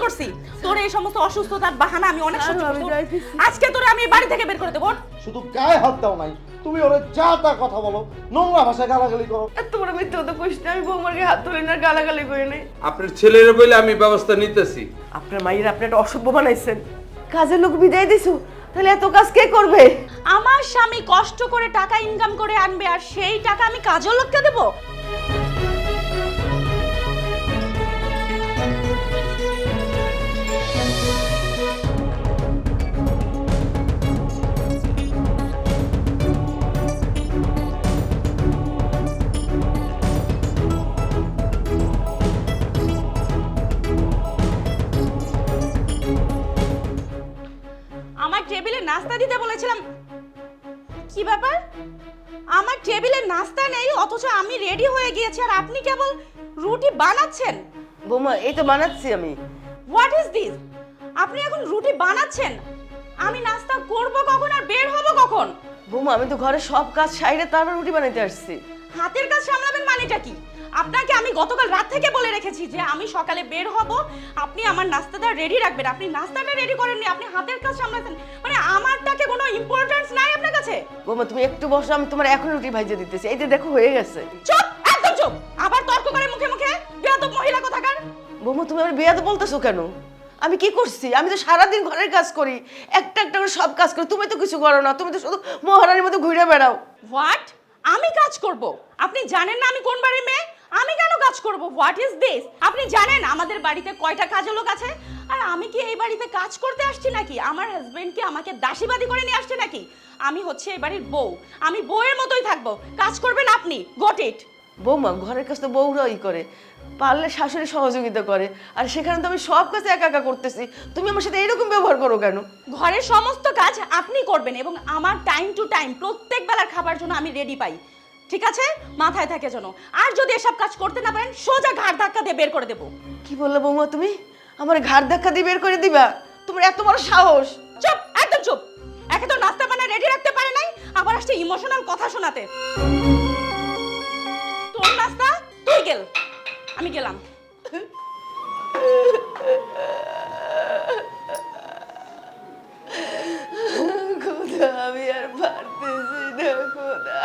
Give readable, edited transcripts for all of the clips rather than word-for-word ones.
করছি তোর এই সমস্ত অসুস্থতার বাহানা আমি অনেক সহ্য করছি আজকে তোরে আমি বাড়ি থেকে বের করে দেব শুধু গায়ে হাত দাও নাই তুমি ওরে যা তা কথা বলো নোংরা ভাষায় গালাগালি করো এত বড় মিথ্যা কথা কইস না আমি বৌমার গায়ে হাত তুলি না গালাগালি করি নাই আপনার ছেলের বলে আমি ব্যবস্থা নিতেছি আপনার মায়ের আপনি একটা অসভ্য বানাইছেন কাজের লোক বিদায় দিছো তাহলে এত কাজ কে করবে আমার স্বামী কষ্ট করে টাকা ইনকাম করে আনবে আর সেই টাকা আমি কাজের লোককে দেব আমার টেবিলে নাস্তা দিতে বলেছিলাম কি ব্যাপার আমার টেবিলে নাস্তা নেই অথচ আমি রেডি হয়ে গিয়েছি আর আপনি কেবল রুটি বানাচ্ছেন বৌমা এই তো বানাচ্ছি আমি হোয়াট ইজ দিস আপনি এখন রুটি বানাচ্ছেন আমি নাস্তা করব কখন আর বের হব কখন বৌমা আমি তো ঘরে সব কাজ সাইরে তারপর রুটি বানাইতে আসছি হাতের কাজ সামলাবেন মানেটা কি আপনাকে আমি গতকাল রাত থেকে বলে রেখেছি যে আমি সকালে বের হব আপনি আমার নাস্তাটা রেডি রাখবেন আপনি নাস্তাটা রেডি করেননি আপনি হাতের কাজ সামলাতেন মানে আমারটাকে কোনো ইম্পর্টেন্স নাই আপনার কাছে বৌমা তুমি একটু বসো আমি তোমার এখন রুটি ভাইজে দিতেছি এই যে দেখো হয়ে গেছে চুপ একদম চুপ আবার তর্ক করে মুখে মুখে বেয়াদব মহিলা কোথাকার বৌমা তুমি আমার বিয়াতে বলতেছো কেন আমি কি করছি আমি তো সারাদিন ঘরের কাজ করি একটা একটা করে সব কাজ করি তুমি তো কিছু করো না তুমি তো শুধু মহারানীর মতো ঘুরে বেড়াও হোয়াট আমি কাজ করব আপনি জানেন না আমি কোন বাড়ির মেয়ে আমি কেন কাজ করব হোয়াট ইজ দিস আপনি জানেন আমাদের বাড়িতে কয়টা কাজের লোক আছে আর আমি কি এই বাড়িতে কাজ করতে আসছি নাকি আমার হাজবেন্ড কি আমাকে দাসীবাদী করে নিয়ে আসছে নাকি আমি হচ্ছে এই বাড়ির বউ আমি বউয়ের মতোই থাকবো কাজ করবেন আপনি গট ইট বৌমা ঘরের কাজ তো বউরাই করে পারলে শাশুড়ি সহযোগিতা করে আর সেখানে তো আমি সব কাজ একা একা করতেছি তুমি আমার সাথে এইরকম ব্যবহার করো কেন ঘরের সমস্ত কাজ আপনি করবেন এবং আমার টাইম টু টাইম প্রত্যেক বেলার খাবার জন্য আমি রেডি পাই ঠিক আছে মাথায় থাকে যেন আর যদি এসব কাজ করতে না পারেন সোজা ঘাড় ধাক্কা দিয়ে বের করে দেবো কি বললে বৌমা তুমি আমার ঘাড় ধাক্কা দিয়ে বের করে দিবা তোমার এত বড় সাহস চুপ একদম চুপ একে তো নাস্তা বানায় রেডি রাখতে পারে নাই আবার আসছে ইমোশনাল কথা শোনাতে তোর নাস্তা তুই গেল আমি গেলাম খোদা আমি আর পারতেছি না খোদা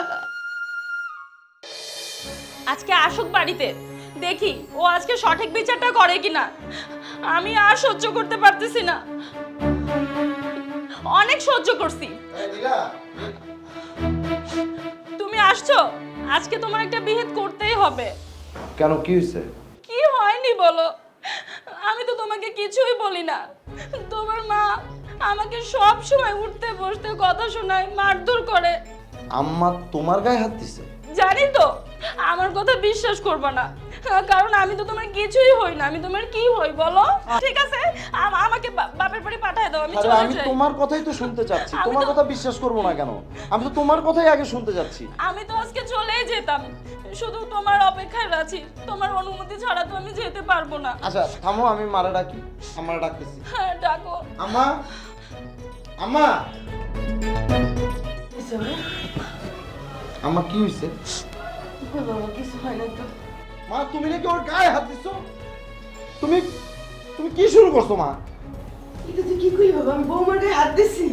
আজকে আসুক বাড়িতে দেখি ও আজকে সঠিক বিচারটা করে কিনা আমি আর সহ্য করতে পারতেছি না অনেক সহ্য করছি তুমি আসছো আজকে তোমার একটা বিহিত করতেই হবে কেন কি হয়েছে কি হয়নি বলো আমি তো তোমাকে কিছুই বলি না তোমার মা আমাকে সব সময় উঠতে বসতে কথা শোনায় মারধর করে আম্মা তোমার গায়ে হাত দিছে জানি তো আমার কথা বিশ্বাস করবে না কারণ আমি তো তোমার কিছুই হই না আমি তোমার কি হই বলো ঠিক আছে আমাকে বাপের বাড়ি পাঠায় দাও আমি আরে চলে আমি যাই তোমার কথাই তো শুনতে চাচ্ছি আমি তোমার তো- কথা বিশ্বাস করবো না কেন আমি তো তোমার কথাই আগে শুনতে যাচ্ছি আমি তো আজকে চলেই যেতাম শুধু তোমার অপেক্ষায় আছি তোমার অনুমতি ছাড়া তো আমি যেতে পারবো না আচ্ছা থামো আমি মারা ডাকি আমার ডাকতেছি হ্যাঁ ডাকো আম্মা আম্মা আম্মা কি হয়েছে বাবা কিছু হয় না তো মা তুমি নাকি ওর গায়ে হাত দিছো তুমি তুমি কি শুরু করছো মা এটা তুই কি কই বাবা আমি বৌমার গায়ে হাত দিছি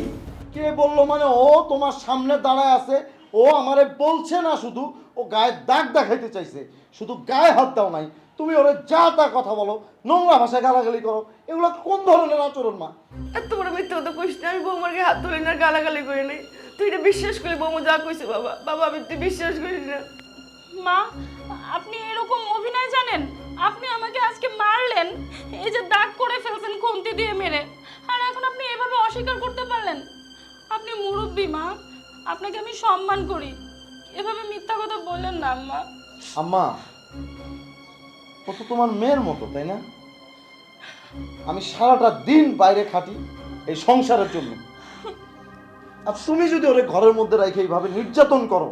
কে বললো মানে ও তোমার সামনে দাঁড়ায় আছে ও আমারে বলছে না শুধু ও গায়ে দাগ দেখাইতে চাইছে শুধু গায়ে হাত দাও নাই তুমি ওরে যা তা কথা বলো নোংরা ভাষায় গালাগালি করো এগুলো কোন ধরনের আচরণ মা এত বড় মিথ্যা কথা কইস না আমি বৌমার গায়ে হাত তুলি না গালাগালি করি নাই তুই এটা বিশ্বাস করলি বৌমা যা কইছে বাবা বাবা আমি তুই বিশ্বাস করিস না মা আপনি এরকম অভিনয় জানেন আপনি আমাকে আজকে মারলেন এই যে দাগ করে ফেলছেন খুন্তি দিয়ে মেরে আর এখন আপনি এভাবে অস্বীকার করতে পারলেন আপনি মুরব্বী মা আপনাকে আমি সম্মান করি এভাবে মিথ্যা কথা বললেন না আম্মা আম্মা ও তো তোমার মেয়ের মতো তাই না আমি সারাটা দিন বাইরে খাটি এই সংসারের জন্য আর তুমি যদি ওরে ঘরের মধ্যে রেখে এইভাবে নির্যাতন করো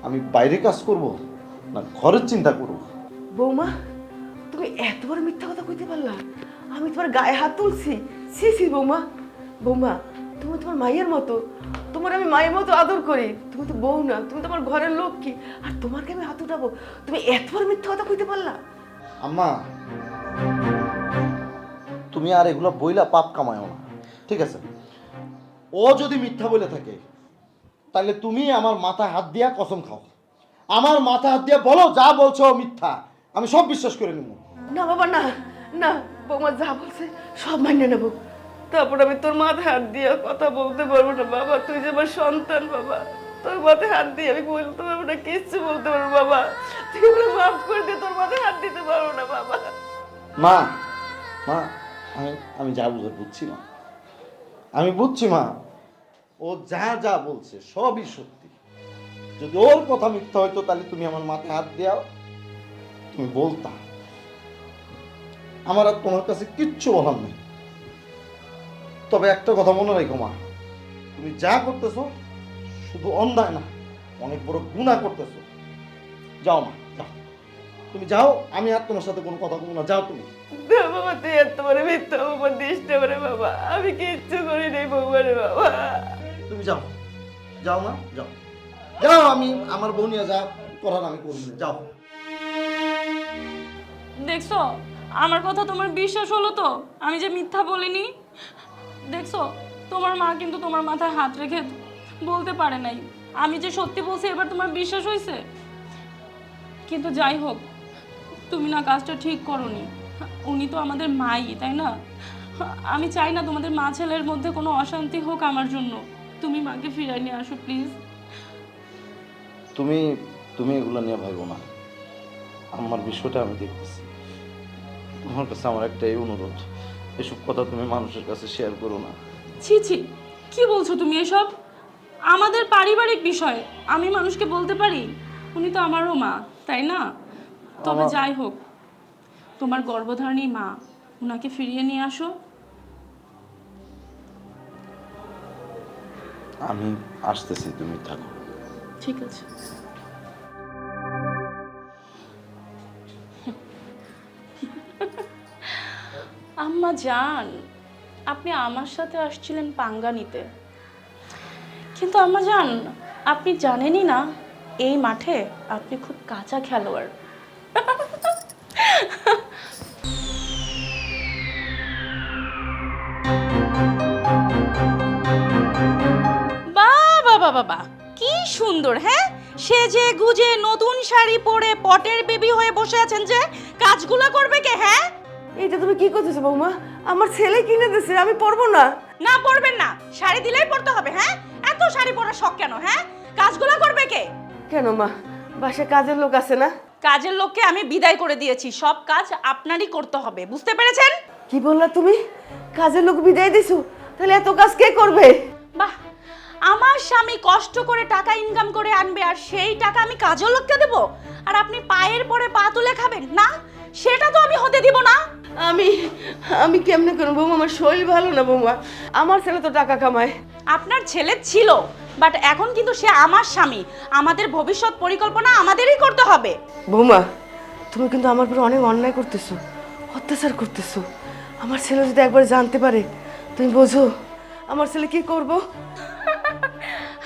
আমি বাইরে কাজ করব না ঘরের চিন্তা করব বৌমা তুমি এত বড় মিথ্যা কথা কইতে পারলা আমি তোমার গায়ে হাত তুলছি সি সি বৌমা বৌমা তুমি তোমার মায়ের মতো তোমার আমি মায়ের মতো আদর করি তুমি তো বউ না তুমি তো আমার ঘরের লক্ষ্মী আর তোমাকে আমি হাত উঠাবো তুমি এত বড় মিথ্যা কথা কইতে পারলা আম্মা তুমি আর এগুলো বইলা পাপ কামায়ও না, ঠিক আছে? ও যদি মিথ্যা বলে থাকে তাহলে তুমি আমার মাথায় হাত দিয়া কসম খাও, আমার মাথায় হাত দিয়া বলো যা বলছো ও মিথ্যা, আমি সব বিশ্বাস করে নেব। না বাবা না, না বৌমা যা বলছে সব মান্য নেব, তারপর আমি তোর মাথায় হাত দিয়ে কথা বলতে পারবো না বাবা। তুই যে আমার সন্তান বাবা, তোর মাথায় হাত দিয়ে আমি বলতে পারবো না, কিচ্ছু বলতে পারবো বাবা। তুই আমাকে মাফ করে দে, তোর মাথায় হাত দিতে পারবো না বাবা। মা, মা, আমি যা বুঝে বুঝছি মা, আমি বুঝছি মা, ও যা যা বলছে সবই সত্যি। যদি ওর কথা মিথ্যা হইতো তাহলে তুমি আমার মাথায় হাত দেও, তুমি বলতা। আমার আর তোমার কাছে কিচ্ছু বলার নেই। তবে একটা কথা মনে রেখো মা, তুমি যা করতেছো শুধু অন্যায় না, অনেক বড় গুনাহ করতেছো। যাও মা, যাও, তুমি যাও, আমি আর তোমার সাথে কোনো কথা বলবো না, যাও তুমি। না বাবা, তুই এত বড় মিথ্যা বাবা দিস না রে বাবা, আমি কিচ্ছু করি নাই বাবা রে বাবা। তুমি যাও, যাও মা, যাও, যাও, আমি আমার বউ নিয়ে যা করার আমি করবো না, যাও। দেখছো আমার কথা তোমার বিশ্বাস হলো তো, আমি যে মিথ্যা বলিনি? দেখছো তোমার মা কিন্তু তোমার মাথায় হাত রেখে বলতে পারে নাই, আমি যে সত্যি বলছি এবার তোমার বিশ্বাস হয়েছে। কিন্তু যাই হোক, তুমি না কাজটা ঠিক করোনি। উনি তো আমাদের মাই, তাই না? আমি চাই না তোমাদের মা ছেলের মধ্যে কোনো অশান্তি হোক আমার জন্য। তুমি মাকে ফিরিয়ে নিয়ে আসো প্লিজ। তুমি তুমি এগুলো নিয়ে ভাবো না, আমার বিষয়টা আমি দেখতেছি। তোমার কাছে আমার একটাই অনুরোধ, এসব কথা তুমি মানুষের কাছে শেয়ার করো না। ছি ছি, কি বলছো তুমি এসব? আমাদের পারিবারিক বিষয়, আমি মানুষকে বলতে পারি? উনি তো আমারও মা, তাই না? তবে যাই হোক, তোমার গর্ভধারিণী মা, ওনাকে ফিরিয়ে নিয়ে আসো। আমি আসতেছি, তুমি থাকো। ঠিক আছে। আম্মা জান, আপনি আমার সাথে আসছিলেন পাঙ্গা নিতে, কিন্তু আম্মা জান আপনি জানেনই না এই মাঠে আপনি খুব কাঁচা খেলোয়াড়। বাবা বাবা বাবা, কি সুন্দর! হ্যাঁ, সেজে গুজে নতুন শাড়ি পরে পটের বেবি হয়ে বসে আছেন, যে কাজগুলো করবে কে? হ্যাঁ, এইটা তুমি কি করতেছো বৌমা? আমার ছেলে কিনে দিছে, আমি পরবো না। না পরবেন না, শাড়ি দিলেই পরতে হবে। হ্যাঁ, এত শাড়ি পরার শখ কেন? হ্যাঁ, কাজগুলো করবে কে? কেন মা, বাসায় কাজের লোক আছে না? কাজের লোককে আমি বিদায় করে দিয়েছি, সব কাজ আপনারই করতে হবে, বুঝতে পেরেছেন? কি বললা তুমি? কাজের লোক বিদায় দিছো? তাহলে এত কাজ কে করবে? বাহ, আমার স্বামী কষ্ট করে টাকা ইনকাম করে আনবে আর সেই টাকা আমি কাজের লোককে দেব, আর আপনি পায়ের পরে পা তুলে খাবেন? না, সেটা তো আমি হতে দিব না। আমি আমি কেমনে করবো বৌমা? আমার শরীর ভালো না বৌমা। আমার ছেলে তো টাকা কামায়। আপনার ছেলে ছিল, বাট এখন কিন্তু সে আমার স্বামী, আমাদের ভবিষ্যৎ পরিকল্পনা আমাদেরই করতে হবে। বৌমা, তুমি কিন্তু আমার উপর অনেক অন্যায় করতেছো, অত্যাচার করতেছো। আমার ছেলে যদি একবার জানতে পারে, তুমি বোঝো আমার ছেলে কি করবো?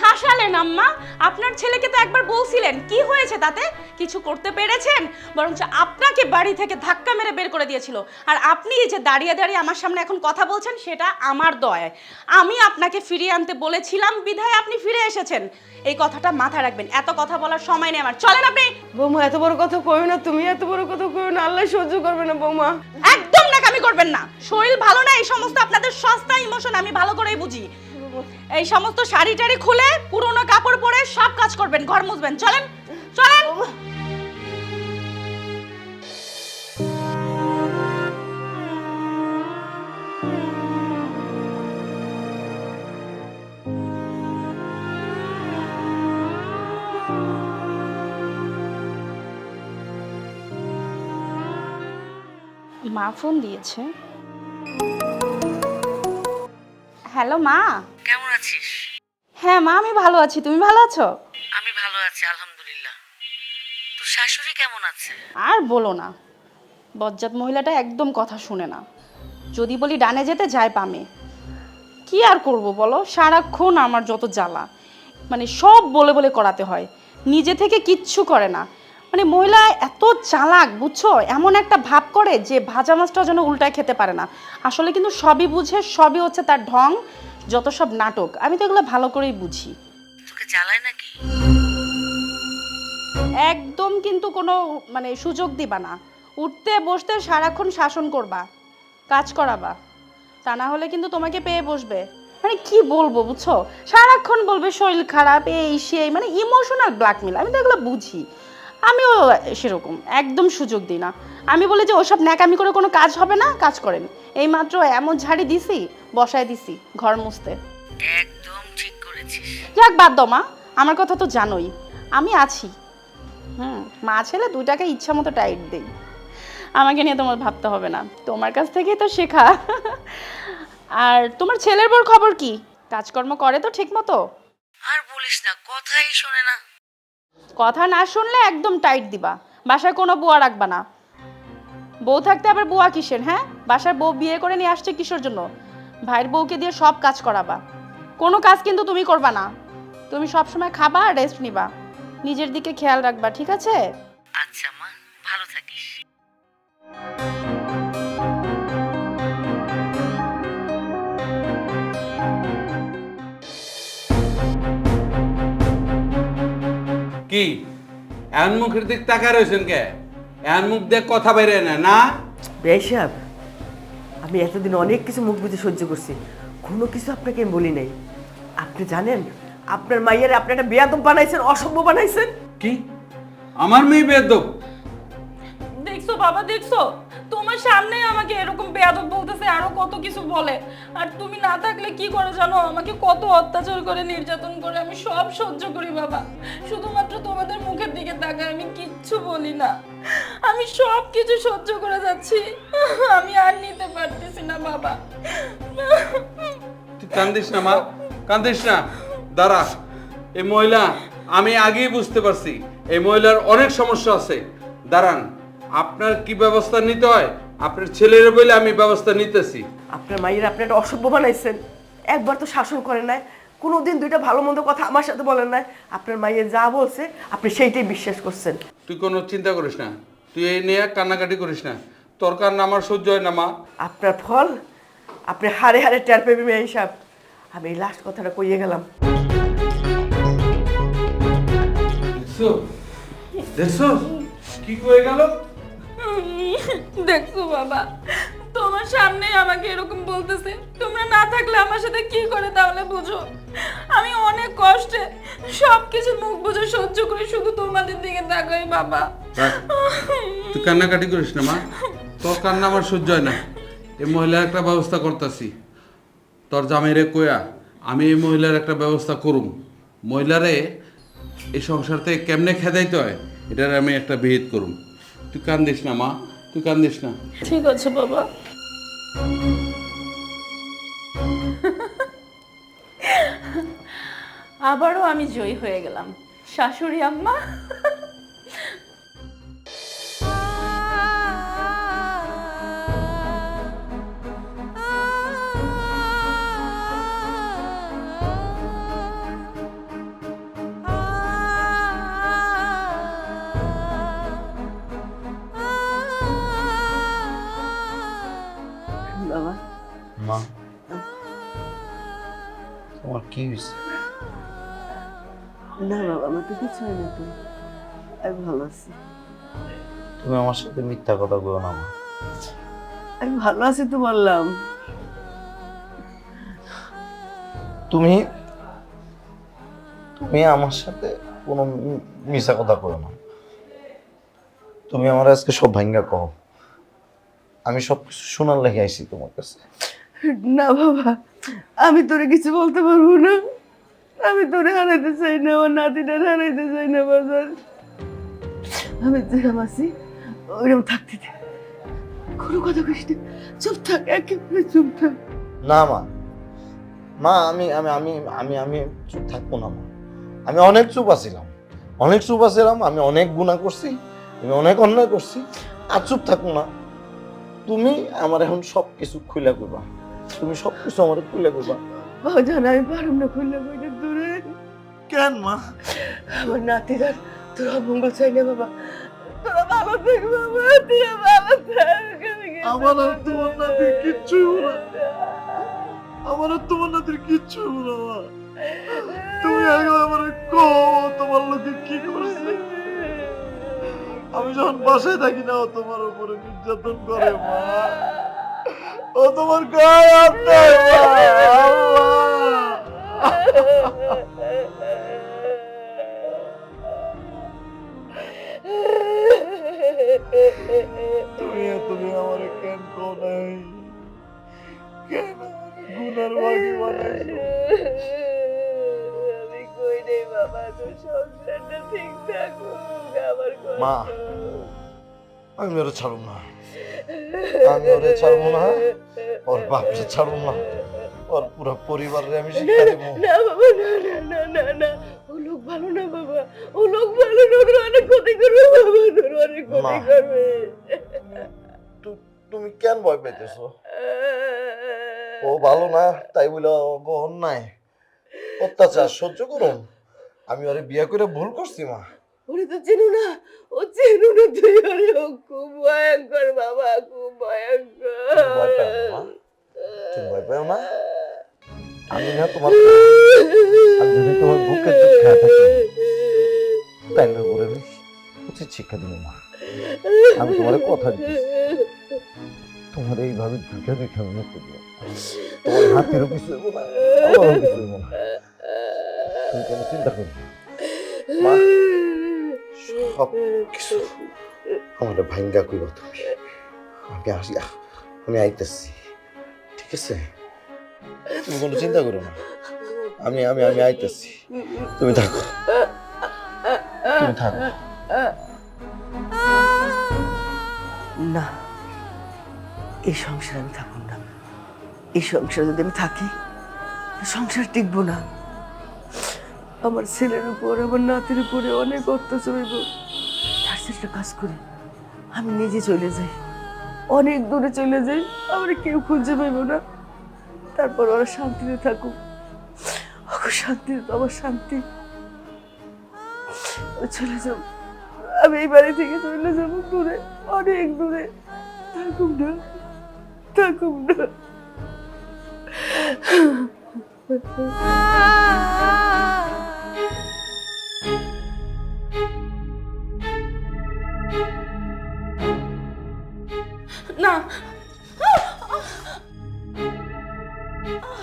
হাসালেন আম্মা, আপনার ছেলেকে তো একবার বলছিলেন, কি হয়েছে তাতে? কিছু করতে পেরেছেন? বরঞ্চ আপনাকে বাড়ি থেকে ধাক্কা মেরে বের করে দিয়েছিল, আর আপনি এই যে দাঁড়িয়ে দাঁড়িয়ে আমার সামনে এখন কথা বলছেন, সেটা আমার দয়ায়। আমি আপনাকে ফিরিয়ে আনতে বলেছিলাম বিধায় আপনি ফিরে এসেছেন, এই কথাটা মাথায় রাখবেন। এত কথা বলার সময় নেই আমার, চলেন আপনি। বৌমা এত বড় কথা কইও না, তুমি এত বড় কথা কইও না, আল্লাহ সহ্য করবে না বৌমা। একদম নাকামি করবেন না, শরীর ভালো না, এই সমস্ত আপনাদের সস্তা ইমোশন আমি ভালো করেই বুঝি। এই সমস্ত শাড়ি টাড়ি খুলে পুরোনো কাপড় পরে সব কাজ করবেন, ঘর মুছবেন, চলেন চলেন। মা ফোন দিয়েছে। হ্যালো মা, কেমন আছিস? হ্যাঁ মা, আমি ভালো আছি, তুমি ভালো আছো? আমি ভালো আছি আলহামদুলিল্লাহ। তোর শাশুড়ি কেমন আছে? আর বলো না, বজ্জাত মহিলাটা একদম কথা শুনে না, যদি বলি ডানে যেতে যায় বামে। কি আর করব বলো, সারাক্ষণ আমার যত জ্বালা, মানে সব বলে বলে করাতে হয়, নিজে থেকে কিচ্ছু করে না। মানে মহিলা এত চালাক বুঝছো, এমন একটা ভাব করে যে ভাজা মাছটা যেন উল্টায় খেতে পারে না। আসলে কিন্তু সবই বুঝে, সবই হচ্ছে তার ঢং, যত সব নাটক। আমি তো এগুলো ভালো করেই বুঝি। তোকে জ্বালায় নাকি? একদম কিন্তু কোনো মানে সুযোগ দিবা না। উঠতে বসতে সারাক্ষণ শাসন করবা, কাজ করাবা, তা না হলে কিন্তু তোমাকে পেয়ে বসবে। মানে কি বলবো বুঝছো, সারাক্ষণ বলবে শরীর খারাপ, এই সেই, মানে ইমোশনাল ব্ল্যাকমেল। আমি তো এগুলো বুঝি, আমিও সেরকম একদম সুযোগ দিই না। আমি বলি যে ওসব ন্যাকামি করে কোনো কাজ হবে না, কাজ করেন। এইমাত্র এমন ঝাড়ি দিছি, বসায় দিছি ঘর মুছতে। একদম ঠিক করেছিস। যাক বাদ দাও মা, আমার কথা তো জানোই, আমি আছি। মা ছেলে দুইটাকে ইচ্ছা মতো টাইট দেই, আমাকে নিয়ে তোমার ভাবতে হবে না, তোমার কাছ থেকেই তো শেখা। আর তোমার ছেলের বউর খবর কি, কাজকর্ম করে তো ঠিক মতো? আর বলিস না, কথাই শোনে না। কথা না শুনলে একদম টাইট দিবা, বাসায় কোনো বুয়া রাখবা না। বউ থাকতে আবার বুয়া কিসের? হ্যাঁ, বাসার বউ বিয়ে করে নিয়ে আসছে কিসের জন্য? ভাইয়ের বউকে দিয়ে সব কাজ করাবা, কোনো কাজ কিন্তু তুমি করবা না। তুমি সবসময় খাবা আর রেস্ট নিবা, নিজের দিকে খেয়াল রাখবা, ঠিক আছে? আচ্ছা মা, ভালো থাকিস। কি এমন মুখের দিক তাকা রয়েছেন কে? এমন মুখ দিয়ে কথা বেরে না না? বেশ সাহেব, আমি এতদিন অনেক কিছু মুখ বুঝে সহ্য করছি, কোনো কিছু আপনাকে আমি বলি নাই। আপনি জানেন আপনার মাইয়ের আপনি একটা বেয়াদব বানাইছেন, অসভ্য বানাইছেন। কি আমার মেয়ে বেয়াদব? দেখছো বাবা, দেখছো তোমার সামনে আমাকে এরকম বেয়াদব বলতেছে, আরো কত কিছু বলে। আর তুমি না থাকলে কি করে জানো, আমাকে কত অত্যাচার করে, নির্যাতন করে, আমি সব সহ্য করি বাবা। শুধুমাত্র তোমাদের মুখের দিকে তাকায়, আমি কিচ্ছু বলি না। আমি সব কিছু সহ্য করে যাচ্ছি, আমি আর নিতে পারতেছি না বাবা। তুই কান্দিস না মা, কান্দিস না। দাঁড়া, এই মহিলা আমি আগেই বুঝতে পারছি এই মহিলার অনেক সমস্যা আছে। দাঁড়ান, আপনার কি ব্যবস্থা নিতে হয় আপনার ছেলের বলে আমি ব্যবস্থা নিতেছি। আপনার মাইয়ের আপনি একটা অসভ্য বানাইছেন, একবার তো শাসন করেন নাই, কোনোদিন দুইটা ভালো মন্দ কথা আমার সাথে বলেন নাই। আপনার মাইয়ের যা বলছে আপনি সেইটাই বিশ্বাস করছেন। তুই কোনো চিন্তা করিস না, তুই এই নিয়ে কান্নাকাটি করিস না, তোর কান্না আমার সহ্য হয় না মা। আপনার ফল আপনি হারে হারে টের পেবে মেয়ে হিসাব। আমি এই লাস্ট কথাটা কইয়ে গেলাম। দেখছো দেখছো কি কয়ে গেল? দেখছো বাবা, তোমার সামনে আমাকে এরকম বলতেছে, তোমরা না থাকলে আমার সাথে কি করে তাহলে বুঝো। আমি অনেক কষ্টে সবকিছু মুখ বুঝে সহ্য করি, শুধু তোমাদের দিকে তাকাই বাবা। তুই কান্নাকাটি করিস না মা, তোর কান্না আমার সহ্য হয় না। এই মহিলার একটা ব্যবস্থা করতেছি, তোর জামাইরে কয়া আমি এই মহিলার একটা ব্যবস্থা করুম। মহিলারে এই সংসার থেকে কেমনে খেদাইতে হয় এটার আমি একটা বিহিত করুম। তুই কান্দিস না মা, তুই কান্দিস না। ঠিক আছে বাবা। আবারও আমি জয়ী হয়ে গেলাম, শাশুড়ি আম্মা। বাবা, মা, তোমার কি হয়েছে? না বাবা, আমার তো কিছু হয় না, তো আমি ভালো আছি। তুমি আমার সাথে মিথ্যা কথা বলো না মা। আমি ভালো আছি তো বললাম। তুমি তুমি আমার সাথে কোনো মিছা কথা বলো না। তুমি আমার আজকে সব ভাঙ্গা কও, আমি সব কিছু শোনার লেগে আইছি তোমার কাছে। না বাবা, আমি তোরে কিছু বলতে পারবো না। আমি তোরে হারাইতে চাই না, আমার নাতিটা হারাইতে চাই না বাজার। আমি যেরকম আছি ওইরকম থাকতে দে, কোনো কথা কইস না, চুপ থাক, একেবারে চুপ থাক। না মা, মা আমি আমি আমি আমি আমি চুপ থাকবো না মা। আমি অনেক চুপ আছিলাম, আমি অনেক গুনাহ করছি, আমি অনেক অন্যায় করছি, আর চুপ থাকবো না। তুমি আমার এখন সব কিছু খুলে কইবা, তুমি সব কিছু আমার খুলে কইবা। বাজান আমি পারুম না খুললে কইটা দূরে। কেন মা? আমার নাতিদার তোর অমঙ্গল চাই না বাবা, ভালো থাক বাবা, তুই ভালো থাক। আমার আর তোমার নাতির কিচ্ছু হলো না। আমার আর তোমার নাতির কিচ্ছু হলো না। তুমি আগে আমার তোমার লোকে কি করছে? আমি যখন বাসায় থাকি না, ও তোমার উপরে নির্যাতন করে মা। ও তোমার গায়ে হাত দেয় মা। তুমি আমার কেন কো নাই? কেন গুনার বাড়ি বানাইছো? আমি কই নেই বাবা, তোর সংসারটা ঠিক থাকুক, আমার মা, আমি ওরে ছাড়ব না। আমি ওরে ছাড়বো না, ওর বাপকে ছাড়বো না, ওর পুরো পরিবারের আমি শিক্ষা দেবো। না বাবা, না না না না না, ও লোক ভালো না বাবা, ও লোক ভালো না, ওর অনেক ক্ষতি করবে বাবা, তোর অনেক ক্ষতি মা। করবে। তুমি কেন ভয় পাইতেছো? ও ভালো না তাই বলে ওকে অন্যায় অত্যাচার সহ্য করুন? আমি ওরে বিয়ে করে ভুল করছি মা। ওরে তো চেনো না, ও চেনো না তুই, ওরে ও খুব ভয়ঙ্কর বাবা, খুব ভয়ঙ্কর। ভয় পাও না, মা? তুমি ভয় পাও না? আমি না তোমার, আমি যদি তোমার বুকে দুধ খায় থাকি তাইলে করে উচিত শিক্ষা দিব মা। আমি তোমার কথা দিচ্ছি, তোমার এইভাবে দুঃখে দুঃখে আমি মুক্তি দিব। তোমার হাতেরও কিছু হইব না, আমারও কিছু হইব না। তুমি কোনো চিন্তা করো না মা। সব কিছু আমার ভাঙ্গা কইবা তুমি। আমি আইতেছি, ঠিক আছে? তুমি কোনো চিন্তা করো না, আমি আমি আমি আইতেছি। তুমি থাকো, তুমি থাকো। না, এই সংসার আমি থাকুন না। এই সংসার যদি আমি থাকি, সংসার টিকবো না। আমার ছেলের উপর, আমার নাতির উপরে অনেক অত্যাচার হইব। তার একটা কাজ করি, আমি নিজে চলে যাই, অনেক দূরে চলে যাই, আমার কেউ খুঁজে পাইব না। তারপর ওরা শান্তিতে থাকুক। শান্তি তো আমার শান্তি। চলে যাব, আমি এই বাড়ি থেকে চলে যাবো দূরে, অনেক দূরে। থাকুক না, থাকুক না। না,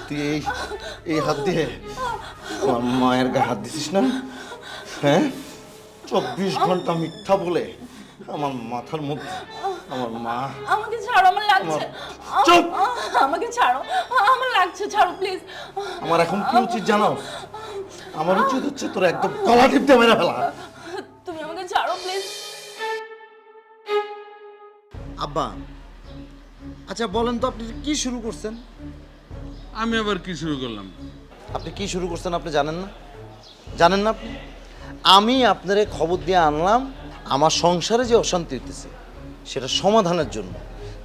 তুই এই হাত দিয়ে আমার মায়ের গায়ে হাত দিছিস না? হ্যাঁ, 24 ঘন্টা মিথ্যা বলে আমার মাথার মধ্যে আমার মা। আমাকে ছাড়ো, আমার লাগছে। চুপ! আমাকে ছাড়ো, আমার লাগছে, ছাড়ো প্লিজ। আমার এখন কি উচিত জানো? আমার উচিত হচ্ছে তোর একদম গলা টিপতে মেরে ফেলা। তুমি আমাকে ছাড়ো প্লিজ। আব্বা, আচ্ছা বলেন তো, আপনি কি শুরু করছেন? আমি আবার কি শুরু করলাম? আপনি কি শুরু করছেন আপনি জানেন না? জানেন না আপনি? আমি আপনারে খবর দিয়ে আনলাম আমার সংসারে যে অশান্তি হইতেছে সেটা সমাধানের জন্য,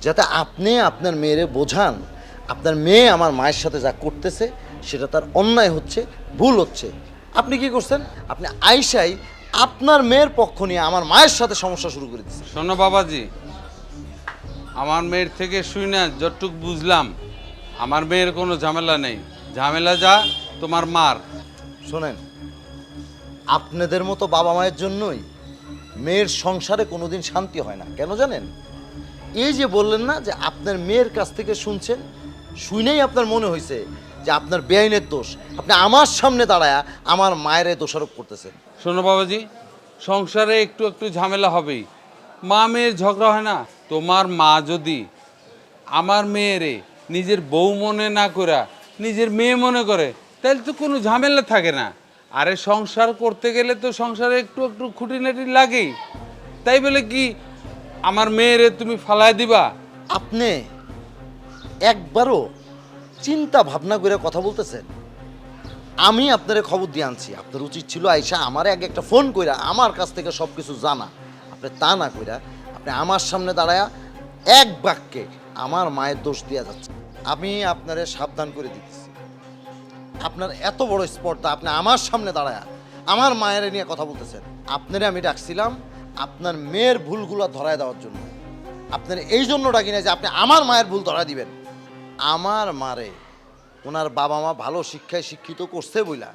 যাতে আপনি আপনার মেয়েরে বোঝান আপনার মেয়ে আমার মায়ের সাথে যা করতেছে সেটা তার অন্যায় হচ্ছে, ভুল হচ্ছে। আপনি কি করছেন? আপনি আইসাই আপনার মেয়ের পক্ষ নিয়ে আমার মায়ের সাথে সমস্যা শুরু করে দিচ্ছেন। শোনো বাবাজি, আমার মেয়ের থেকে শুই না যতটুক বুঝলাম, আমার মেয়ের কোনো ঝামেলা নেই। ঝামেলা যা তোমার মার। শোনেন, আপনাদের মতো বাবা মায়ের জন্যই মেয়ের সংসারে কোনোদিন শান্তি হয় না। কেন জানেন? এই যে বললেন না যে আপনার মেয়ের কাছ থেকে শুনছেন, শুনেই আপনার মনে হয়েছে যে আপনার বেআইনের দোষ, আপনি আমার সামনে দাঁড়ায়া আমার মায়ের দোষারোপ করতেছেন। শোনো বাবাজি, সংসারে একটু একটু ঝামেলা হবেই, মা মেয়ের ঝগড়া হয় না? তোমার মা যদি আমার মেয়েরে নিজের বউ মনে না করে নিজের মেয়ে মনে করে, তাহলে তো কোনো ঝামেলা থাকে না। আরে সংসার করতে গেলে তো সংসারে একটু একটু খুঁটিনাটি লাগেই। তাই বলে কি আমার মেয়েরে তুমি ফালায় দিবা? আপনি একবারও চিন্তা ভাবনা করে কথা বলতেছেন? আমি আপনারে খবর দিয়ে আনছি, আপনার উচিত ছিল আইসা আমার আগে একটা ফোন কইরা আমার কাছ থেকে সব কিছু জানা। আপনি তা না কইরা আপনি আমার সামনে দাঁড়ায়া এক বাক্যে আমার মায়ের দোষ দিয়া যাচ্ছে। আমি আপনারে সাবধান করে দিতেছি, আপনার এত বড় স্পর্ধা, আপনি আমার সামনে দাঁড়ায়া আমার মায়ের নিয়ে কথা বলতেছেন। আপনারে আমি ডাকছিলাম আপনার মেয়ের ভুলগুলো ধরায় দেওয়ার জন্য। আপনার এই জন্য ডাকি না যে আপনি আমার মায়ের ভুল ধরা দিবেন। আমার মারে ওনার বাবা মা ভালো শিক্ষায় শিক্ষিত করছে বইলা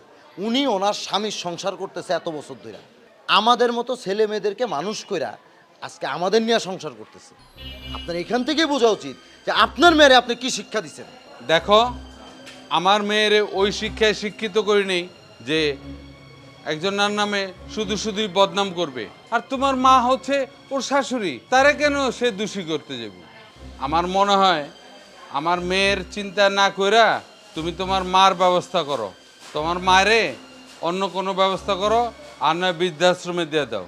উনি ওনার স্বামীর সংসার করতেছে এত বছর ধরে। আমাদের মতো ছেলে মেয়েদেরকে মানুষ কইরা আজকে আমাদের নিয়ে সংসার করতেছে। আপনার এখান থেকেই বোঝা উচিত যে আপনার মেয়েরে আপনি কি শিক্ষা দিচ্ছেন। দেখো, আমার মেয়ের ওই শিক্ষায় শিক্ষিত করি নেই যে একজনের নামে শুধু শুধুই বদনাম করবে। আর তোমার মা হচ্ছে ওর শাশুড়ি, তারে কেন সে দোষী করতে যাবে? আমার মনে হয় আমার মেয়ের চিন্তা না কইরা তুমি তোমার মার ব্যবস্থা করো, তোমার মায়েরে অন্য কোনো ব্যবস্থা করো, আর নয় বৃদ্ধাশ্রমে দিয়ে দাও।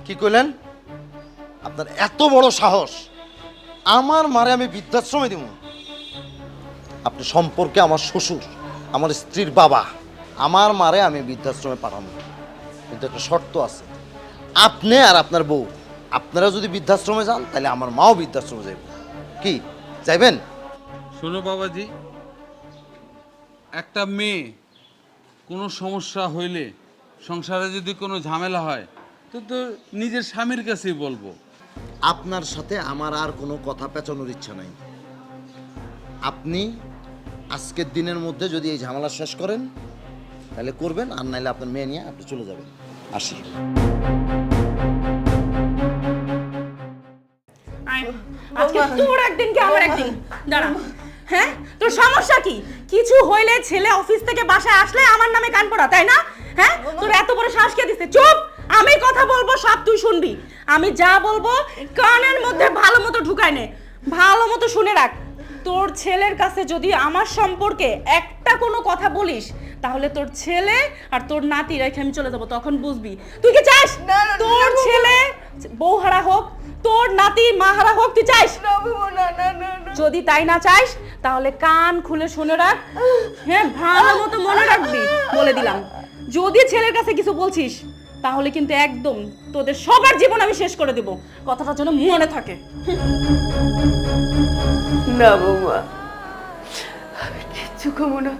কি কইলেন? আপনার এত বড় সাহস আমার মারে আমি বৃদ্ধাশ্রমে দিব? আপনি সম্পর্কে আমার শ্বশুর, আমার স্ত্রীর বাবা, আমার মারে আমি বৃদ্ধাশ্রমে পাঠাবো, কিন্তু একটা শর্ত আছে। আপনি আর আপনার বউ আপনারা যদি বৃদ্ধাশ্রমে যান তাহলে আমার মাও বৃদ্ধাশ্রমে যাইব। কি যাইবেন? শোনো বাবাজি, একটা মেয়ে কোনো সমস্যা হইলে, সংসারে যদি কোনো ঝামেলা হয়, তো নিজের স্বামীর কাছেই বলবো। আপনার সাথে আমার আর কোনো কথা পেঁচানোর ইচ্ছা নাই। আপনি আজকের দিনের মধ্যে যদি এই ঝামেলা শেষ করেন তাহলে করবেন, আর নাইলে আপনার মেয়ে নিয়ে আপনি চলে যাবেন। আসি। আজকে তোর একদিন কি আমার একদিন। দাঁড়া, হ্যাঁ তোর সমস্যা কি? কিছু হইলে ছেলে অফিস থেকে বাসায় আসলে আমার নামে কান পড়া, তাই না? হ্যাঁ, তোর এত বড় সাহস কে দিছে? চুপ! আমি কথা বলবো সব তুই শুনবি। আমি যা বলবো কানের মধ্যে ভালো মতো ঢুকায় নে, ভালো মতো শুনে রাখ। তোর ছেলের কাছে যদি আমার সম্পর্কে একটা কোনো কথা বলিস তাহলে তোর ছেলে আর তোর নাতি রেখে আমি চলে যাবো, তখন বুঝবি। তুই কি চাস তোর ছেলে বউহারা হোক, তোর নাতি মাহারা হোক? তুই চাস? যদি তাই না চাস তাহলে কান খুলে শুনে রাখ, হ্যাঁ ভালো মতো মনে রাখবি, বলে দিলাম। যদি ছেলের কাছে কিছু বলছিস তাহলে কিন্তু একদম তোদের সবার জীবন আমি শেষ করে দেব, কথাটা যেন মনে থাকে। না বৌমা, আমি কিচ্ছু খাবো না।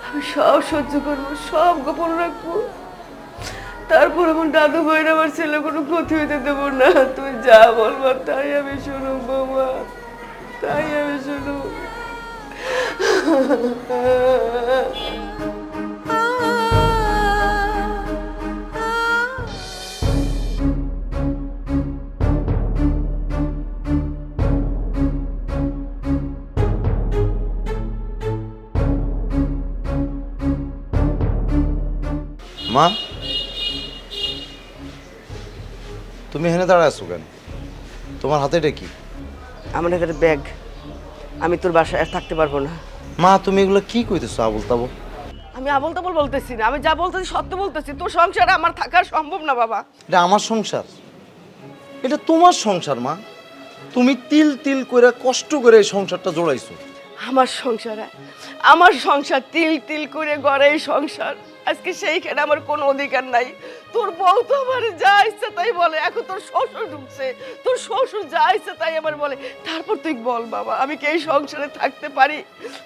আমি সব সহ্য করবো, সব গোপন রাখবো। তারপর আমার দাদু ভাইয়ের আমার ছেলে কোনো ক্ষতি হইতে দেবো না। তুই যা বলবো তাই আমি শুনুম বৌমা, তাই আমি শুনুম। মা, তুমি এখানে দাঁড়ায় আছো কেন? তোমার হাতে এটা কি? আমার একটা ব্যাগ। আমি তোর বাসায় আর থাকতে পারবো না। মা, তুমি এগুলো কি কইতেছো আবল তাবল? আমি আবল তাবল বলতেছি না, আমি যা বলতেছি সত্য বলতেছি। তোর সংসারে আমার থাকা সম্ভব না বাবা। এটা আমার সংসার, এটা তোমার সংসার মা। তুমি তিল তিল করে কষ্ট করে এই সংসারটা জোড়াইছো। আমার সংসার তিল তিল করে গড়ে এই সংসার। আজকে সেইখানে আমার কোনো অধিকার নাই। তোর বউ তো আমার যা ইচ্ছে তাই বলে। এখন তোর শ্বশুর ঢুকছে, তোর শ্বশুর যা ইচ্ছে তাই আমার বলে। তারপর তুই বল বাবা, আমি কি এই সংসারে থাকতে পারি?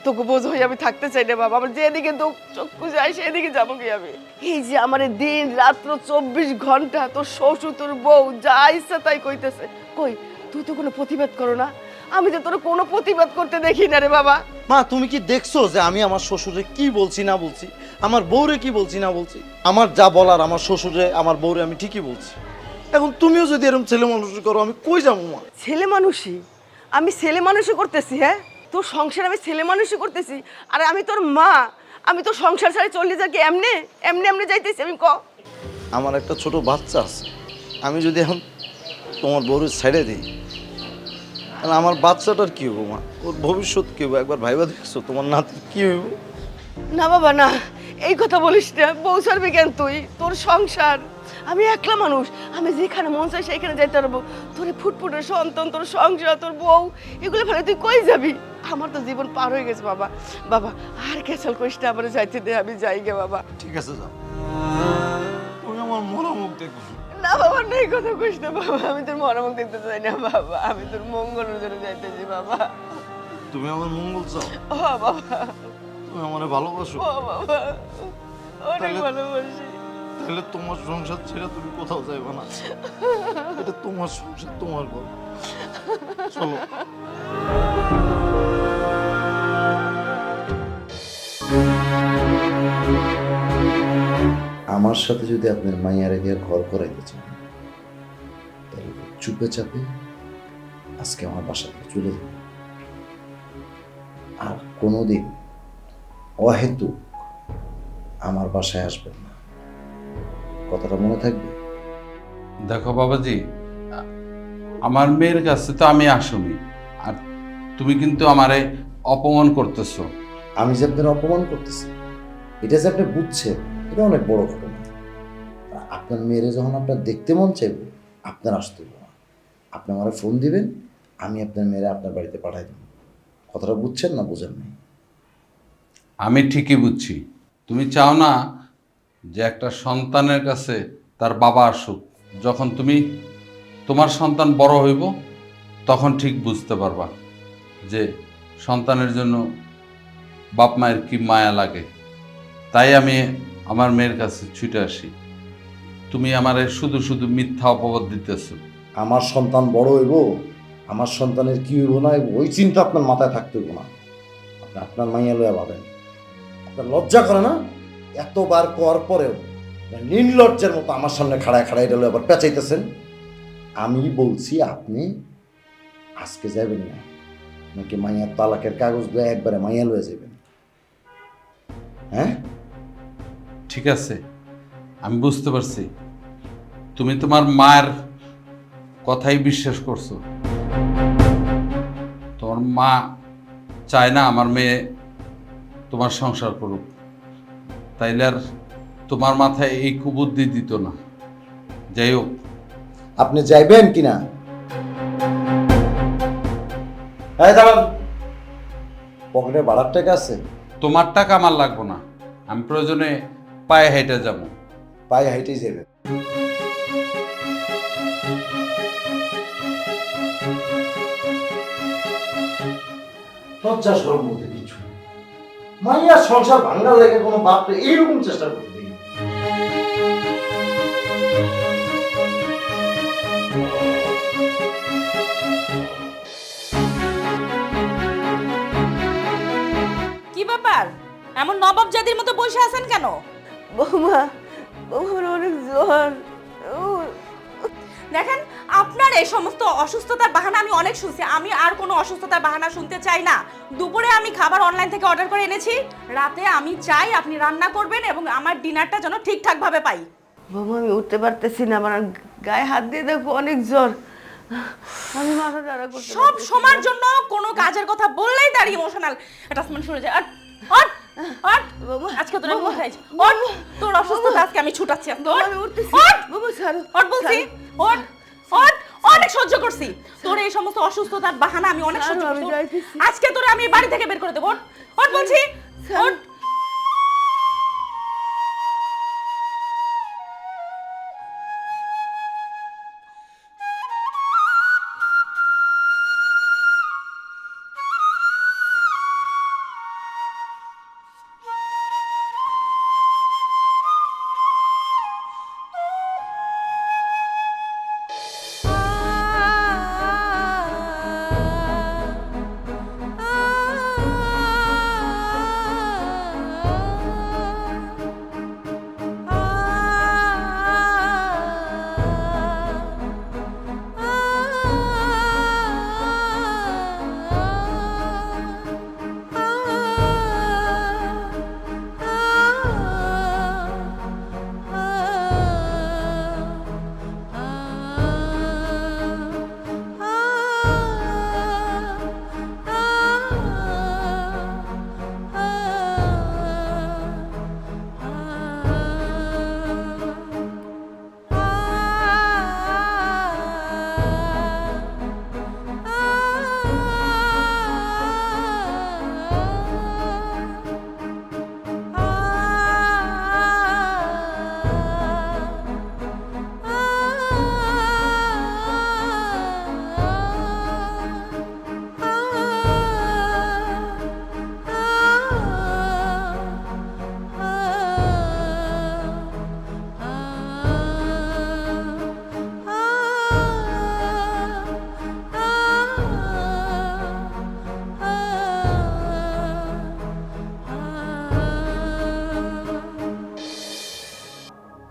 তোকে বোঝ হয়ে আমি থাকতে চাই না বাবা। আমার যেদিকে তো চক্ষু যায় সেদিকে যাবো কি আমি? এই যে আমার দিন রাত্র 24 ঘন্টা তোর শ্বশুর তোর বউ যা ইচ্ছে তাই কইতেছে, কই তুই তো কোনো প্রতিবাদ করো না? আমি তো তোর কোনো প্রতিবাদ করতে দেখি না রে বাবা। মা, তুমি কি দেখছো যে আমি আমার শ্বশুরে কি বলছি না বলছি, আমার বউরে কি বলছি না বলছি? আমার যা বলার আমার শ্বশুরে আমার বউরে আমি ঠিকই বলছি। এখন তুমিও যদি এরকম ছেলে মানুষ করো আমি কই যাবো মা? ছেলে মানুষই? আমি ছেলে মানুষই করতেছি? হ্যাঁ, তোর সংসার আমি ছেলে মানুষই করতেছি। আর আমি তোর মা, আমি তো সংসার ছাড়া চলে যাই কি এমনি এমনি এমনি যাইতেছি আমি? ক, আমার একটা ছোট বাচ্চা আছে, আমি যদি এখন তোমার বউরে ছেড়ে দিই তাহলে আমার বাচ্চাটার কি হবো মা? ওর ভবিষ্যৎ কি হবো? একবার ভাইবা দেখছো তোমার নাতির কি হইব? না বাবা না, এই কথা বলিস না। বউ ছাড়বি কেন তুই? তোর সংসার, আমি একলা মানুষ, আমি যেখানে মন চাই সেইখানে যাইতে পারবো। তোর ফুটফুটের সন্তান, তোর সংসার, তোর বউ, এগুলো ফেলে তুই কই যাবি? আমার তো জীবন পার হয়ে গেছে বাবা। বাবা আর ক্যাচাল করিস না, আমার যাইতে দে, আমি যাই গে বাবা। ঠিক আছে যাও, তুমি আমার মরা মুখ দেখো। না বাবা, না এই কথা কইস না বাবা। আমি তোর মরামুখ দেখতে চাই না বাবা, আমি তোর মঙ্গলের জন্য যাইতেছি বাবা। তুমি আমার মঙ্গল চাও? ও বাবা, তুমি আমার ভালোবাসো? ও বাবা, অনেক তাহলে- ভালোবাসি। তাহলে তোমার সংসার ছেড়ে তুমি কোথাও যাইবে না। এটা তোমার সংসার, তোমার ঘর। চলো। আমার সাথে যদি আপনার মাইয়ারে দিয়ে ঘর করাইতে চান, তাহলে চুপে চাপে আজকে আমার বাসা থেকে চলে যাবে। আর কোনোদিন অহেতুক আমার বাসায় আসবেন না, কথাটা মনে থাকবে। দেখো বাবাজি, আমার মেয়ের কাছে তো আমি আসামি, আর তুমি কিন্তু আমারে অপমান করতেছো। আমি যে আপনার অপমান করতেছি, এটা যে আপনি বুঝছেন, এটা অনেক বড় ঘটনা। আপনার মেয়েরে যখন আপনার দেখতে মন চাইবে, আপনার আসতে হবে না। আপনি আমার ফোন দিবেন, আমি আপনার মেয়েরে আপনার বাড়িতে পাঠাই দেব। কথাটা বুঝছেন না বুঝেন নাই? আমি ঠিকই বুঝছি, তুমি চাও না যে একটা সন্তানের কাছে তার বাবা আসুক। যখন তোমার সন্তান বড় হইব, তখন ঠিক বুঝতে পারবা যে সন্তানের জন্য বাপ মায়ের কি মায়া লাগে। তাই আমি আমার মেয়ের কাছে ছুটে আসি। তুমি আমারে শুধু শুধু মিথ্যা অপবাদ দিতেছো। আমার সন্তান বড় হইব, আমার সন্তানের কি হইব না হইব, ওই চিন্তা আপনার মাথায় থাকতে হইব না। আপনি আপনার মাইয়া লইয়া ভাবেন। আপনার লজ্জা করে না? এতবার কর পরেও নির্লজ্জের মতো আমার সামনে খাড়ায় খাড়ায় এটা লইয়া আবার পেঁচাইতেছেন। আমি বলছি আপনি আজকে যাবেন না, নাকি মাইয়ার তালাকের কাগজ দিয়ে একবারে মাইয়া লয়ে যাবেন? হ্যাঁ, ঠিক আছে, আমি বুঝতে পারছি তুমি তোমার মায়ের কথাই বিশ্বাস করছো। তোমার মা চায় না আমার মেয়ে তোমার সংসার করুক, তাইলে আর তোমার মাথায় এই কুবুদ্ধি দিত না। যাই হোক, আপনি যাইবেন কিনা? হ্যাঁ, দাঁড়ান। পকেটে ভাড়ার টাকা আছে? তোমার টাকা আমার লাগবো না, আমি প্রয়োজনে পায়ে হেঁটে যাবো। পায়ে হাইটেই যাবে। লজ্জা শরম বলতে কিছু নেই। মাইয়া সংসার ভাঙার লেগে কোনো বাপরে এইরকম চেষ্টা করতে দেই। কি ব্যাপার, এমন নবাব জাতির মতো বসে আছেন কেন? বৌমা, বৌমার অনেক জ্বর। দেখেন, আপনার এই সমস্ত অসুস্থতার বাহানা আমি অনেক শুনছি। আমি আর কোনো অসুস্থতার বাহানা শুনতে চাই না। দুপুরে আমি খাবার অনলাইন থেকে অর্ডার করে এনেছি। রাতে আমি চাই আপনি রান্না করবেন এবং আমার ডিনারটা যেন ঠিকঠাক ভাবে পাই। বৌমা, আমি উঠতে পারতেছি না, আমার গায়ে হাত দিয়ে দেখো অনেক জ্বর। আমি মাথা দাঁড়া করতে সব সময়ের জন্য কোনো কাজের কথা বললেই তার ইমোশনাল অ্যাটাচমেন্ট শুরু যায়। আজকে তোর আমি খাইছি। তোর অসুস্থতা আজকে আমি ছুটাচ্ছি। আমি উঠতেছি। বাবু ছাড়ো। বলছি অনেক সহ্য করছি। তোর এই সমস্ত অসুস্থতার বাহানা আমি অনেক সহ্য আমি করছি। যাইতেছি। আজকে তোরে আমি বাড়ি থেকে বের করে দেবো। বলছি ওঠ।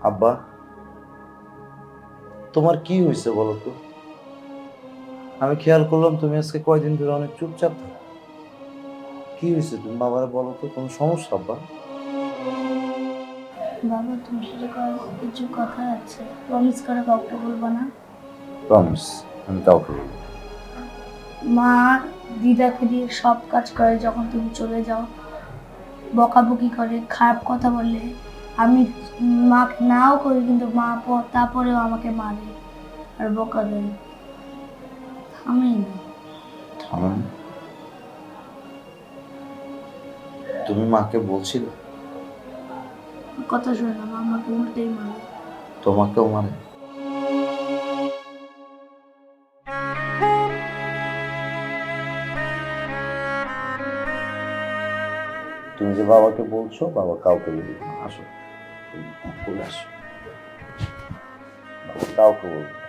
আব্বা, তোমার কি হয়েছে বলো তো? আমি খেয়াল করলাম তুমি আজকে কয়দিন ধরে অনেক চুপচাপ থাকো। কি হয়েছে তুমি বাবারে বলো তো, কোনো সমস্যা আব্বা? বাবা তোমার সাথে কিছু কথা আছে, প্রমিস করে কাউকে বলবো না। প্রমিস, আমি কাউকে বলবো না। মা দিদাকে দিয়ে সব কাজ করে, যখন তুমি চলে যাও বকাবকি করে, খারাপ কথা বলে। আমি মাকে নাও করি, কিন্তু মা তারপরেও আমাকে মারে আর বকা দেয়। আমি থামেন। তুমি মাকে বলছিলে? কথা শুনলাম, আমাকে উল্টেই মারে। তোমাকেও মানে? তুমি যে বাবাকে বলছো বাবা কাউকে বলবে না, আসো বলে আসো। বাবা কাউকে বলবে না।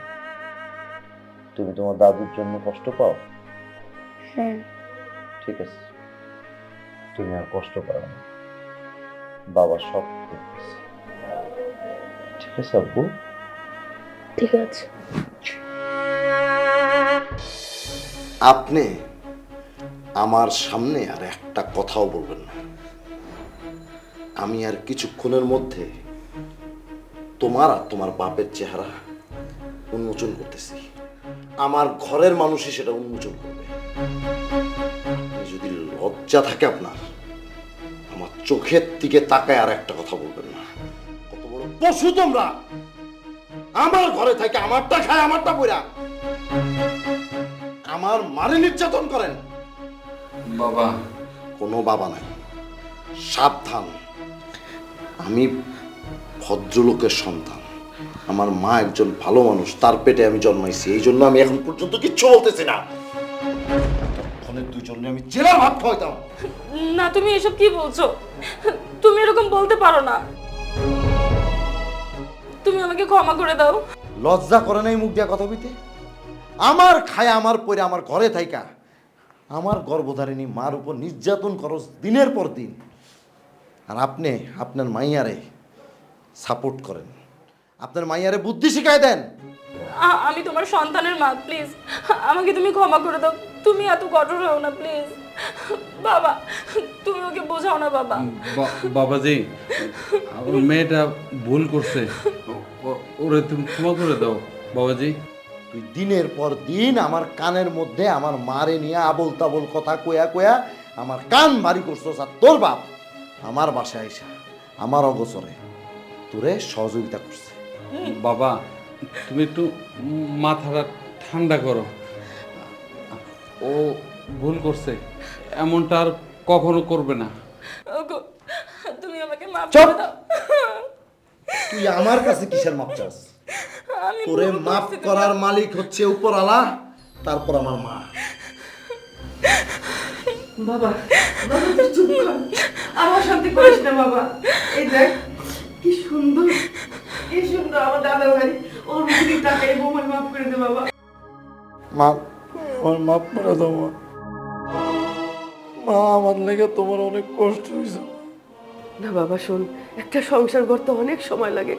তুমি তোমার দাদুর জন্য কষ্ট পাও? হ্যাঁ, ঠিক আছে, তুমি আর কষ্ট পাও না, বাবা সব দেখতেছে। ঠিক আছে আব্বু? ঠিক আছে। আপনি আমার সামনে আর একটা কথাও বলবেন না। আমি আর কিছুক্ষণের মধ্যে তোমার আর তোমার বাপের চেহারা উন্মোচন করতেছি। আমার ঘরের মানুষই সেটা উন্মোচন করবে। আপনি যদি লজ্জা থাকে আপনার, আমার চোখের দিকে তাকায় আর একটা কথা বলবেন না। কত বড় পশু তোমরা! আমার ঘরে থেকে আমারটা খায়, আমারটা পইরা আমার মারে নির্যাতন করেন। বাবা, কোনো বাবা নাই, সাবধান। আমি ভদ্রলোকের সন্তান, আমার মা একজন ভালো মানুষ, তার পেটে আমি জন্মাইছি, এই জন্য আমি এখন পর্যন্ত কিচ্ছু বলতেছি না। ততক্ষণে দুজনে আমি জেলা ভাত খাওয়াইতাম। না, তুমি এসব কি বলছো? তুমি এরকম বলতে পারো না। তুমি আমাকে ক্ষমা করে দাও। লজ্জা করে নাই মুখ দিয়া কথা বলতে? আমার খায় আমার পরে আমার ঘরে থাইকা আমার গর্ভধারিণী মার উপর নির্যাতন করস দিনের পর দিন, আর আপনি আপনার মাইয়ারে সাপোর্ট করেন, আপনার মাইয়ারে বুদ্ধি শিখাই দেন। আমি তোমার সন্তানের মা, প্লিজ আমাকে তুমি ক্ষমা করে দাও। তুমি এত কঠোর হও না প্লিজ। বাবা, তুমি ওকে বোঝাও না বাবা। বাবাজি, আমার মেয়েটা ভুল করছে, ওরে তুমি ক্ষমা করে দাও বাবাজি। তুই দিনের পর দিন আমার কানের মধ্যে আমার মারে নিয়ে আবল তাবল কথা কয়া কয়া আমার কান ভারী করছস, আর তোর বাপ আমার বাসায় আইসা আমার অগোচরে তোরে সহযোগিতা করছে। বাবা, তুমি একটু মাথাটা ঠান্ডা করো। ও ভুল করছে, এমনটা আর কখনো করবে না। ওগো, তুমি আমাকে মাফ চুপ! করে দাও। তুই আমার কাছে কিসের মাপ চাস? আমি তোরে ভুল মাফ করছি, তুমি- করার মালিক হচ্ছে উপরওয়ালা, তারপর আমার মা। বাবা, বাবা তুই চুপ কর, আমার শান্তি করিস না বাবা। এই দেখ কি সুন্দর, কি সুন্দর আমার দাদা বাড়ি, ওর মুখে তাকাই বৌমার মাফ করে দে বাবা। মা, আমার মাফ করে দাও মা। মা, আমার লেগে তোমার অনেক কষ্ট হয়েছে। না বাবা শোন, একটা সংসার করতে অনেক সময় লাগে,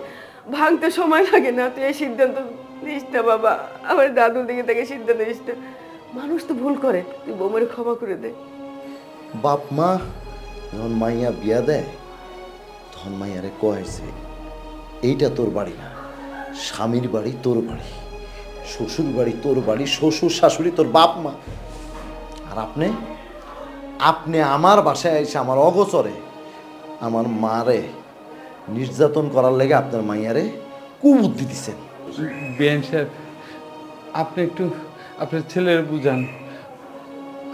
ভাঙতে সময় লাগে না। তুই এই সিদ্ধান্ত নিস না বাবা, আমার দাদুর দিকে থেকে সিদ্ধান্ত নিস না। মানুষ তো ভুল করে, তুই বৌমারে ক্ষমা করে দে। বাপ মা যখন মাইয়া বিয়া দেয় তখন মাইয়ারে কয়েছে, এইটা তোর বাড়ি না, স্বামীর বাড়ি তোর বাড়ি, শ্বশুর বাড়ি তোর বাড়ি, শ্বশুর শাশুড়ি তোর বাপ মা। আর আপনি আপনি আমার বাসায় এসে আমার অগোচরে আমার মারে নির্যাতন করার লেগে আপনার মাইয়ারে কুবুদ্ধি দিচ্ছেন। বিয়ান সাহেব, আপনি একটু আপনার ছেলের বুঝান,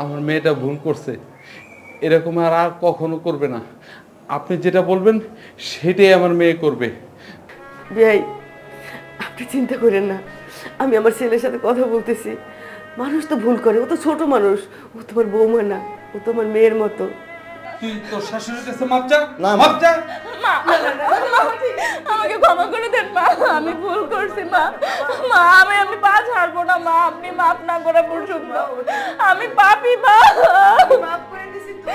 আমার মেয়েটা ভুল করছে, এরকম আর আর কখনো করবে না। আপনি যেটা বলবেন সেটাই আমার মেয়ে করবে। ভাই আপনি চিন্তা করেন না, আমি আমার ছেলের সাথে কথা বলতেছি। মানুষ তো ভুল করে, ও তো ছোট মানুষ, ও তোমার বৌমা না, ও তোমার মেয়ের মতো। তুই তোর শাশুড়ির কাছে মাপ চা, না, মা। মাপ চা। মা, আমাকে ক্ষমা করে দেন মা, আমি ভুল করছি মা। মা, আমি পা ছাড়বো না মা, আপনি মাফ না করা পর্যন্ত। আমি পাপী মা। মাফ করে দিছি তো।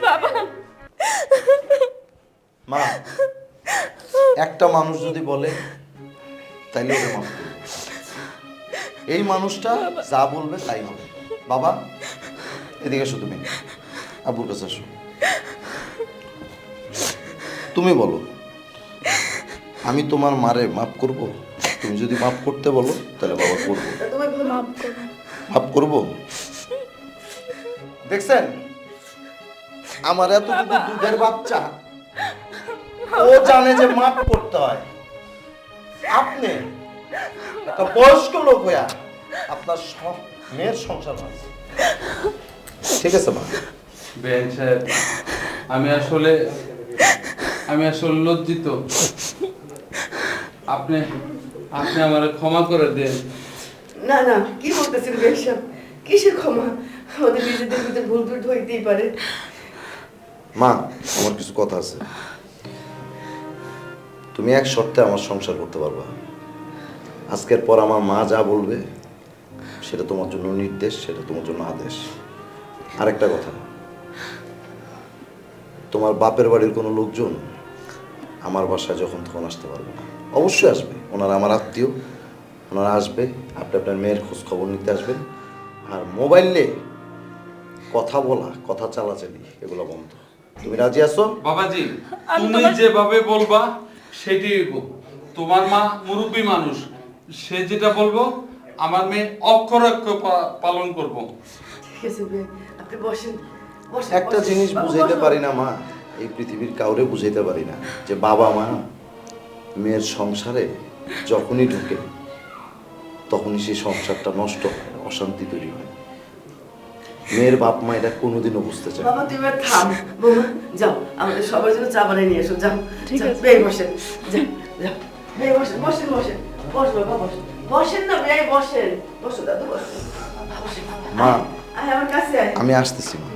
বাবা, একটা মানুষ যদি বলে তাইলে ওকে মাফ করবো। এই মানুষটা যা বলবে তাই হবে। বাবা এদিকে এসো, তুমি আব্বুর কাছে আসো। তুমি বলো, আমি তোমার মারে মাফ করব? তুমি যদি মাফ করতে বলো তাহলে বাবা করবো। তোমার মাফ করো। মাফ করবো? দেখছেন আমার এত দুধের বাচ্চা, ও জানে যে মাফ করতে হয়। আপনি একটা বয়স্ক লোক হইয়া আপনার মেয়ের সংসার আছে। ঠিক আছে মা। বেআইন সাহেব, আমি আসলে লজ্জিত। আপনি আপনি আমার ক্ষমা করে দেন। না না, কি বলতেছেন বেশাব? কিসের ক্ষমা? আমাদের নিজেদের ভিতরে ভুল টুল হইতেই পারে। মা আমার কিছু কথা আছে। তুমি এক শর্তে আমার সংসার করতে পারবা। আজকের পর আমার মা যা বলবে সেটা তোমার জন্য নির্দেশ, সেটা তোমার জন্য আদেশ। আরেকটা কথা, তোমার বাপের বাড়ির কোনো লোকজন আমার বাসায় যখন তখন আসতে পারবে না। অবশ্যই আসবে, ওনারা আমার আত্মীয়, ওনারা আসবে, আপনি আপনার মেয়ের খোঁজ খবর নিতে আসবেন। আর মোবাইলে কথা বলা, কথা চালাচালি এগুলো বন্ধ। তুমি রাজি আছো? বাবাজি, তুমি যেভাবে বলবা সেটাই হইব। তোমার মা মুরব্বী মানুষ, সে যেটা বলবো আমার মেয়ে অক্ষর অক্ষর পালন করব। ঠিক আছে ভাই, আপনি বসেন বসেন। একটা বসেন। জিনিস বাবা, বুঝাইতে বসো। পারি না মা, এই পৃথিবীর কাউরে বুঝাইতে পারি না যে বাবা মা মেয়ের সংসারে যখনই ঢুকে তখনই সেই সংসারটা নষ্ট হয়, অশান্তি তৈরি হয়। মেয়ের বাপ মা এটা কোনোদিনও বুঝতে চায় না। বাবা তুমি এবার থাম। বৌমা যাও, আমাদের সবার জন্য চা বানিয়ে নিয়ে এসো। যাও ঠিক যাও, আছে। বেয়ে বসেন। যাও যাও, বেয়ে বসেন বসেন বসেন। বস বাবা বসেন। বসেন না বেয়ে বসেন। বসো দাদু বসেন। বসেন। মা আয় আমার কাছে আয়। আমি আসতেছি মা।